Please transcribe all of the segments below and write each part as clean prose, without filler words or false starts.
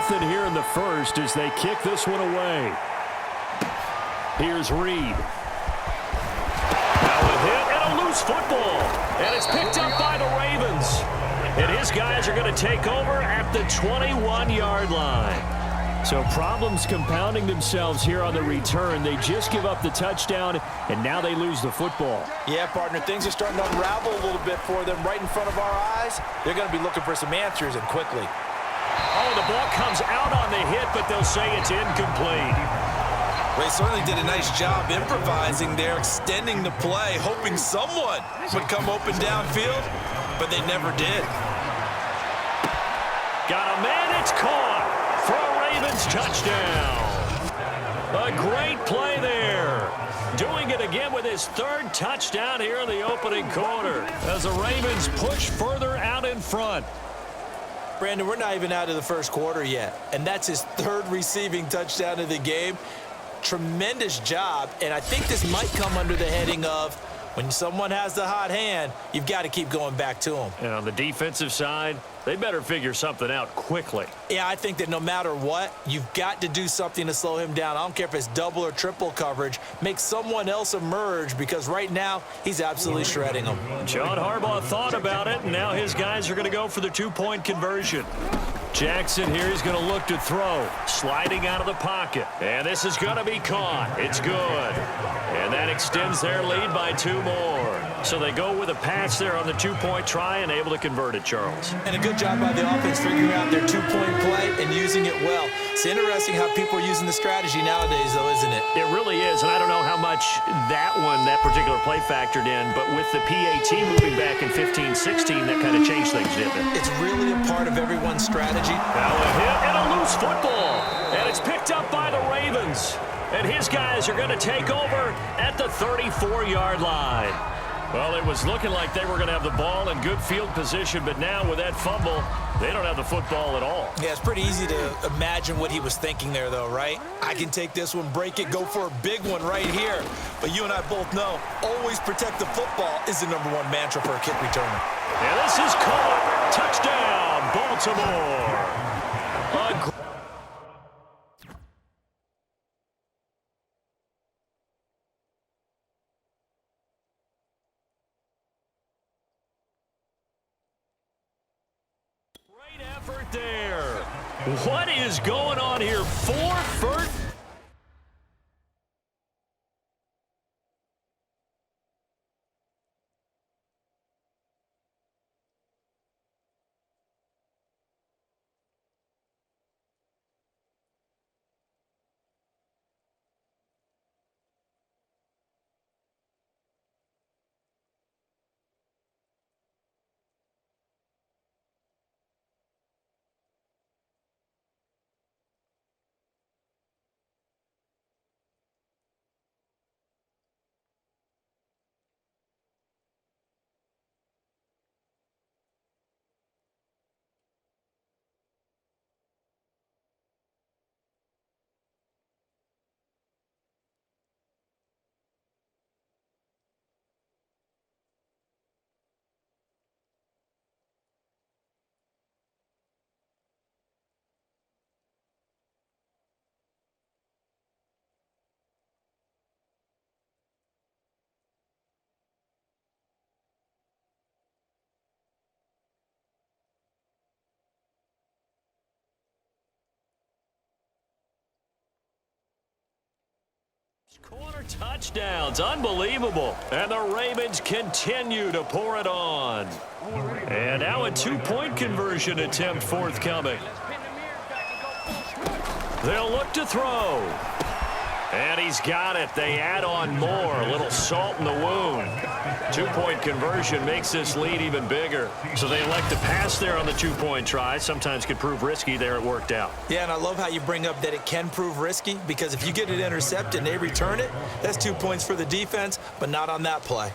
nothing here in the first as they kick this one away. Here's Reed. Now a hit and a loose football. And it's picked up by the Ravens. And his guys are going to take over at the 21-yard line. So problems compounding themselves here on the return. They just give up the touchdown, and now they lose the football. Yeah, partner, things are starting to unravel a little bit for them right in front of our eyes. They're going to be looking for some answers, and quickly. Oh, the ball comes out on the hit, but they'll say it's incomplete. They certainly did a nice job improvising there, extending the play, hoping someone would come open downfield, but they never did. Got a man, it's caught for a Ravens touchdown. A great play there. Doing it again with his third touchdown here in the opening quarter as the Ravens push further out in front. Brandon, we're not even out of the first quarter yet, and that's his third receiving touchdown of the game. Tremendous job, and I think this might come under the heading of when someone has the hot hand, you've got to keep going back to them. And on the defensive side, they better figure something out quickly. Yeah, I think that no matter what, you've got to do something to slow him down. I don't care if it's double or triple coverage. Make someone else emerge because right now he's absolutely shredding them. John Harbaugh thought about it, and now his guys are going to go for the two-point conversion. Jackson here is going to look to throw, sliding out of the pocket. And this is going to be caught. It's good. And that extends their lead by 2 more. So they go with a pass there on the two-point try and able to convert it, Charles. And a good job by the offense figuring out their two-point play and using it well. It's interesting how people are using the strategy nowadays, though, isn't it? It really is, and I don't know how much that particular play factored in, but with the PAT moving back in 15-16, that kind of changed things, didn't it? It's really a part of everyone's strategy. Now a hit and a loose football, and it's picked up by the Ravens. And his guys are going to take over at the 34-yard line. Well, it was looking like they were going to have the ball in good field position, but now with that fumble, they don't have the football at all. Yeah, it's pretty easy to imagine what he was thinking there, though, right? I can take this one, break it, go for a big one right here. But you and I both know, always protect the football is the #1 mantra for a kick returner. And this is caught. Touchdown, Baltimore. Great effort there. What is going on here? 4 first. Corner touchdowns, unbelievable. And the Ravens continue to pour it on. And now a two-point conversion attempt forthcoming. They'll look to throw. And he's got it. They add on more. A little salt in the wound. Two-point conversion makes this lead even bigger. So they elect to pass there on the two-point try. Sometimes could prove risky. There it worked out. Yeah, and I love how you bring up that it can prove risky because if you get it intercepted and they return it, that's 2 points for the defense, but not on that play.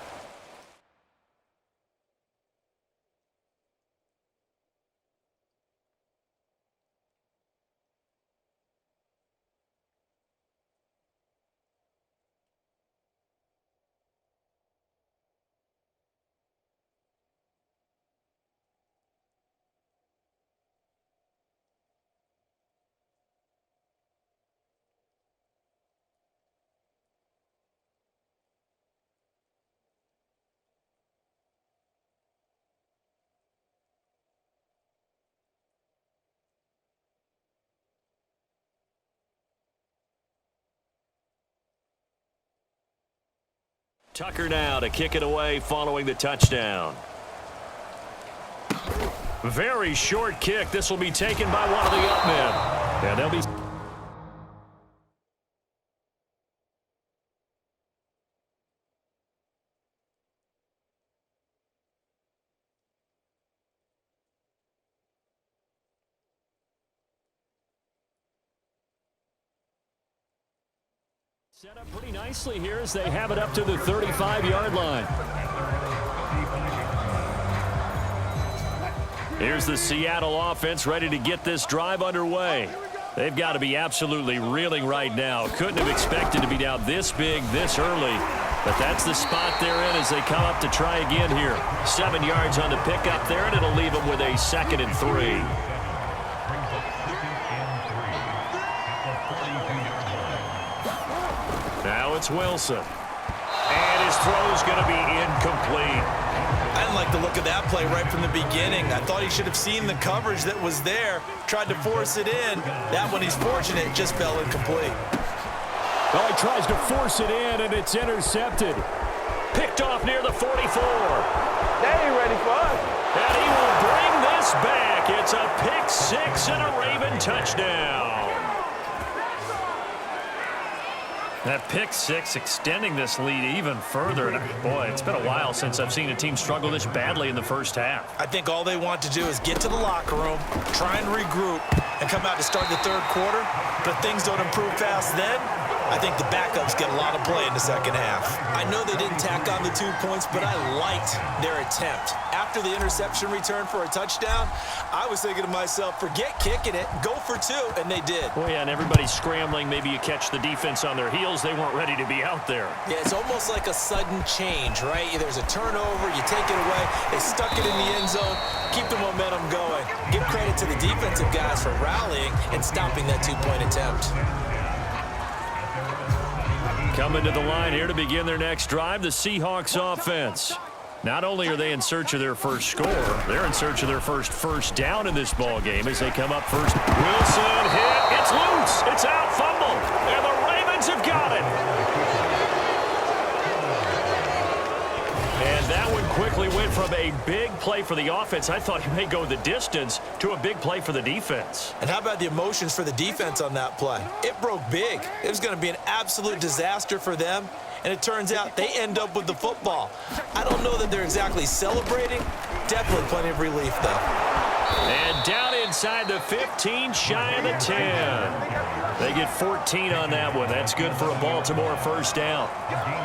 Tucker now to kick it away following the touchdown. Very short kick. This will be taken by one of the up men. And they'll be... Set up pretty nicely here as they have it up to the 35-yard line. Here's the Seattle offense ready to get this drive underway. They've got to be absolutely reeling right now. Couldn't have expected to be down this big this early. But that's the spot they're in as they come up to try again here. 7 yards on the pickup there, and it'll leave them with a 2nd and 3. Now it's Wilson. And his throw's going to be incomplete. I didn't like the look of that play right from the beginning. I thought he should have seen the coverage that was there, tried to force it in. That one, he's fortunate, just fell incomplete. Well, he tries to force it in, and it's intercepted. Picked off near the 44. They ain't ready for us. And he will bring this back. It's a pick 6 and a Raven touchdown. That pick 6 extending this lead even further. And boy, it's been a while since I've seen a team struggle this badly in the first half. I think all they want to do is get to the locker room, try and regroup, and come out to start the third quarter. But if things don't improve fast then, I think the backups get a lot of play in the second half. I know they didn't tack on the 2 points, but I liked their attempt. After the interception return for a touchdown, I was thinking to myself, forget kicking it, go for 2, and they did. Well, yeah, and everybody's scrambling. Maybe you catch the defense on their heels. They weren't ready to be out there. Yeah, it's almost like a sudden change, right? There's a turnover, you take it away, they stuck it in the end zone, keep the momentum going. Give credit to the defensive guys for rallying and stopping that 2-point attempt. Coming to the line here to begin their next drive, the Seahawks offense. Not only are they in search of their first score, they're in search of their first down in this ball game as they come up first. Wilson hit. It's loose. It's out. Fumble. And the Ravens have got it. And that one quickly went from a big play for the offense, I thought he may go the distance, to a big play for the defense. And how about the emotions for the defense on that play? It broke big. It was going to be an absolute disaster for them. And it turns out they end up with the football. I don't know that they're exactly celebrating. Definitely plenty of relief, though. And down inside the 15, shy of the 10. They get 14 on that one. That's good for a Baltimore first down.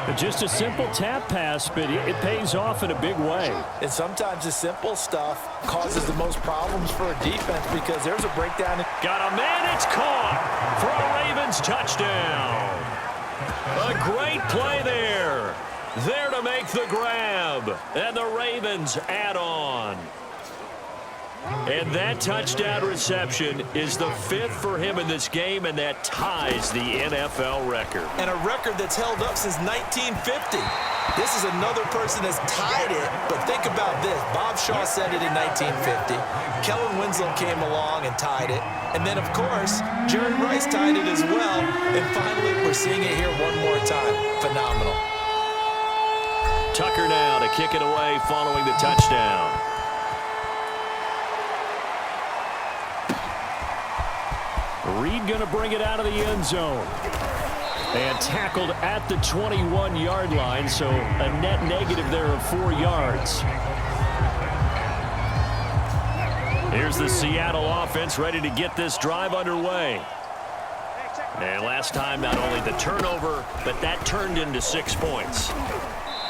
But just a simple tap pass, but it pays off in a big way. And sometimes the simple stuff causes the most problems for a defense because there's a breakdown. Got a man, it's caught for a Ravens touchdown. A great play there. There to make the grab. And the Ravens add on. And that touchdown reception is the 5th for him in this game, and that ties the NFL record. And a record that's held up since 1950. This is another person that's tied it, but think about this. Bob Shaw said it in 1950. Kellen Winslow came along and tied it. And then, of course, Jerry Rice tied it as well. And finally, we're seeing it here one more time. Phenomenal. Tucker now to kick it away following the touchdown. Reed going to bring it out of the end zone. And tackled at the 21-yard line, so a net negative there of 4 yards. Here's the Seattle offense ready to get this drive underway. And last time, not only the turnover, but that turned into 6 points.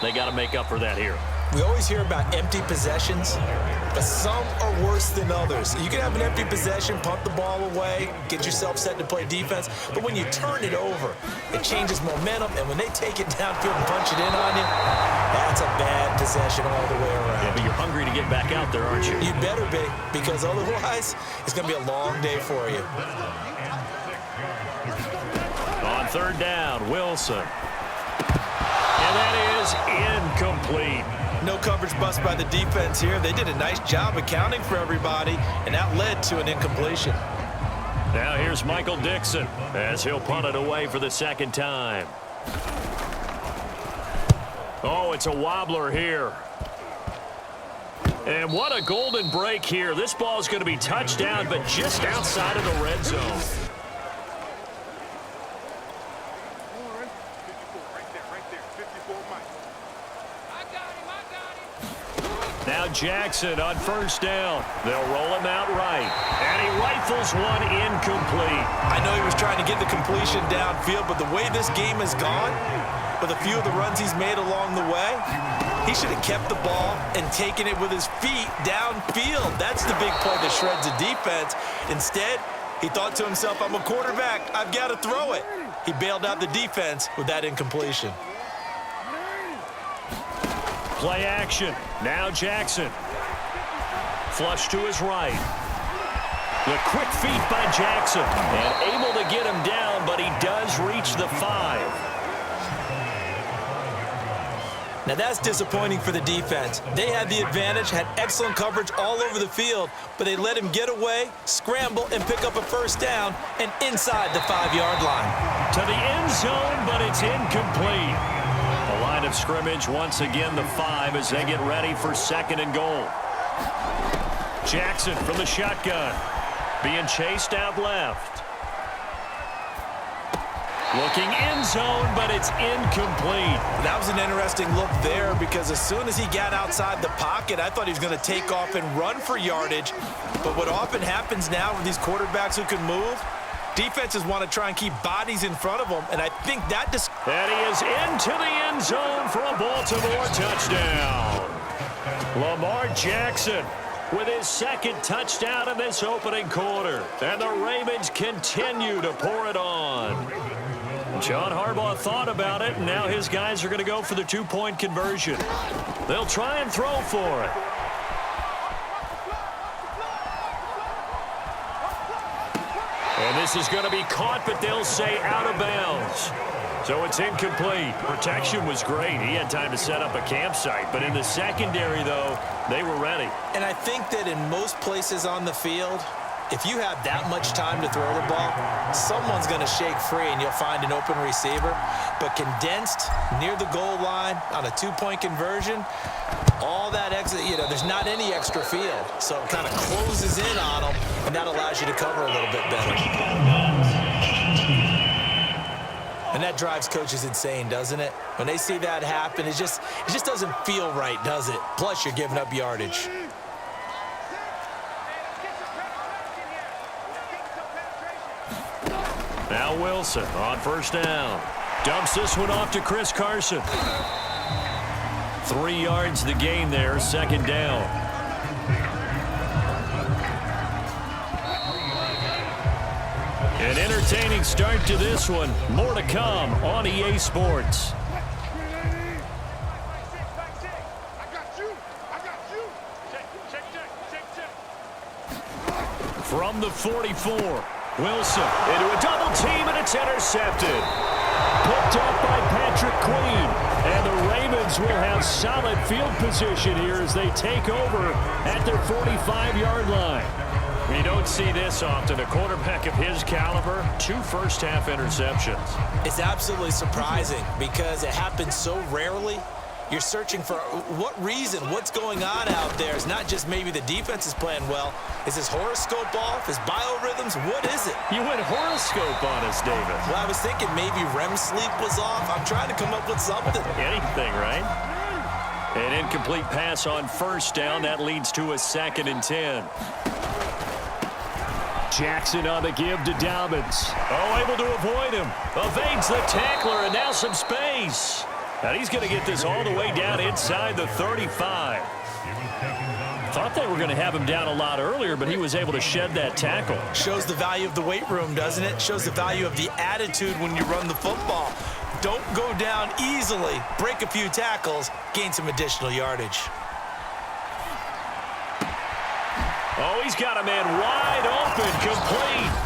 They got to make up for that here. We always hear about empty possessions, but some are worse than others. You can have an empty possession, punt the ball away, get yourself set to play defense, but when you turn it over, it changes momentum, and when they take it downfield and punch it in on you, that's a bad possession all the way around. Yeah, but you're hungry to get back out there, aren't you? You better be, because otherwise, it's going to be a long day for you. On third down, Wilson. And that is incomplete. No coverage bust by the defense here. They did a nice job accounting for everybody, and that led to an incompletion. Now here's Michael Dixon as he'll punt it away for the second time. Oh, it's a wobbler here. And what a golden break here. This ball is going to be touched down, but just outside of the red zone. Now Jackson on first down. They'll roll him out right. And he rifles one incomplete. I know he was trying to get the completion downfield, but the way this game has gone, with a few of the runs he's made along the way, he should have kept the ball and taken it with his feet downfield. That's the big play that shreds the defense. Instead, he thought to himself, I'm a quarterback. I've got to throw it. He bailed out the defense with that incompletion. Play action. Now Jackson. Flush to his right. The quick feet by Jackson. And able to get him down, but he does reach the 5. Now that's disappointing for the defense. They had the advantage, had excellent coverage all over the field, but they let him get away, scramble, and pick up a first down and inside the 5-yard line. To the end zone, but it's incomplete. The line of scrimmage, once again, the 5 as they get ready for 2nd and goal. Jackson from the shotgun. Being chased out left. Looking end zone, but it's incomplete. That was an interesting look there because as soon as he got outside the pocket, I thought he was going to take off and run for yardage. But what often happens now with these quarterbacks who can move, defenses want to try and keep bodies in front of them, and I think that... And he is into the end zone for a Baltimore touchdown. Lamar Jackson with his 2nd touchdown in this opening quarter. And the Ravens continue to pour it on. John Harbaugh thought about it, and now his guys are going to go for the 2-point conversion. They'll try and throw for it. And this is going to be caught, but they'll say out of bounds. So it's incomplete. Protection was great. He had time to set up a campsite. But in the secondary, though, they were ready. And I think that in most places on the field, if you have that much time to throw the ball, someone's going to shake free and you'll find an open receiver. But condensed near the goal line on a 2-point conversion, all that extra, there's not any extra field. So it kind of closes in on them, and that allows you to cover a little bit better. And that drives coaches insane, doesn't it? When they see that happen, it just doesn't feel right, does it? Plus, you're giving up yardage. Now Wilson on first down. Dumps this one off to Chris Carson. 3 yards the gain there, 2nd down. An entertaining start to this one. More to come on EA Sports. From the 44, Wilson into a double team, and it's intercepted. Picked up by Patrick Queen. And the Ravens will have solid field position here as they take over at their 45-yard line. You don't see this often. A quarterback of his caliber, 2 first-half interceptions. It's absolutely surprising because it happens so rarely. You're searching for what reason, what's going on out there. It's not just maybe the defense is playing well. Is his horoscope off? His biorhythms? What is it? You went horoscope on us, David. Well, I was thinking maybe REM sleep was off. I'm trying to come up with something. Anything, right? An incomplete pass on first down. That leads to a 2nd and 10. Jackson on the give to Dobbins. Oh, able to avoid him. Evades the tackler, and now some space. And he's going to get this all the way down inside the 35. Thought they were going to have him down a lot earlier, but he was able to shed that tackle. Shows the value of the weight room, doesn't it? Shows the value of the attitude when you run the football. Don't go down easily. Break a few tackles. Gain some additional yardage. Oh, he's got a man wide open, complete.